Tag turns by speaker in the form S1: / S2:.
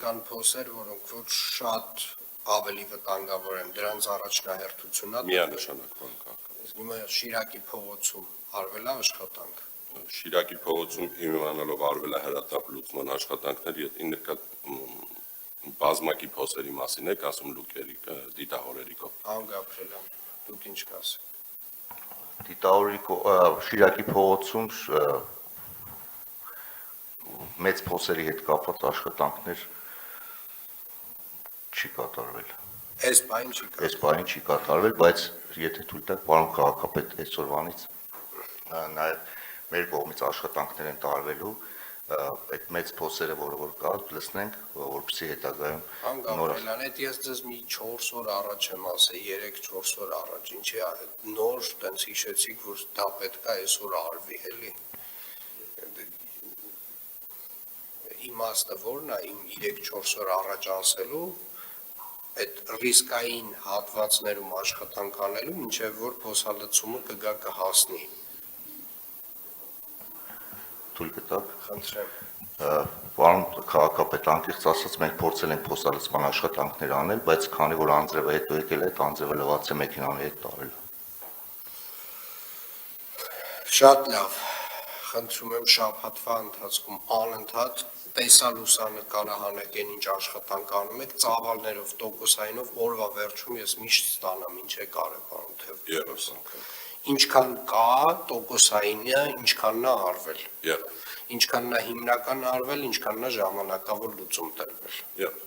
S1: Կան փոսեր, որոնք որ շատ ավելի վտանգավոր են, դրանց առաջնահերթությունն է։
S2: Միանշանակ բան կա։
S1: Իսկ հիմա Շիրակի փողոցում արվել է աշխատանք։
S2: Շիրակի փողոցում իմանալով արվել է հրատապ լուծման աշխատանքներ, ինքը բազմակի փոսերի մասին եք ասում լուկերի դիտահորերի կողմից։
S1: Ան Գաբրելյան, դուք ինչ կասեք։
S3: Շիրակի փողոցում մեծ փոսերի հետ կապված աշխատանքներ չի կատարվել։
S1: Այս բանը չի կա։
S3: Այս բանը չի կատարվել, բայց եթե թույլ տաք, պարոն քաղաքապետ, այսօրվանից նաև մեր կողմից աշխատանքներ են տարվելու այդ մեծ փոսերը, որ կա, լցնենք, որպեսզի հետագայում
S1: Ան Գաբրելյան, այդ ես ձեզ մի 4 օր առաջ եմ ասել, 3-4 օր առաջ, ինչի նոր տենց հիշեցիք, որ դա պետք է այսօր արվի, էլի։ Իմաստը որն է իմ 3-4 օր առաջ ասելու, այդ ռիսկային հատվածներում աշխատանք անելու, մինչև որ փոսալցումը կգա կհասնի։
S3: թույլ կտաք։
S1: Խնդրեմ։
S3: Պարոն քաղաքապետ, անկեղծ ասած, մենք փորձել ենք փոսալցման աշխատանքներ անել, բայց քանի որ անձրևը հետո եկել է, այդ անձրևը լվացե մեքենաների հետ տարել։
S1: Շատ լավ, խնդրում եմ շաբաթվա ընթացքում անընդհատ տեսալուսանկարը հանեք այն ինչ աշխատանք անում եք, ծավալներով, տոկոսայինով օրվա վերջում ես միշտ ստանամ, ինչ է կարել, պարոն Թևկոսյան։ Ինչքան կա տոկոսայինը, ինչքանն է արվել։ Ինչքանն է հիմնական արվել, ինչքանն է ժամանակավոր լուծում տրվել։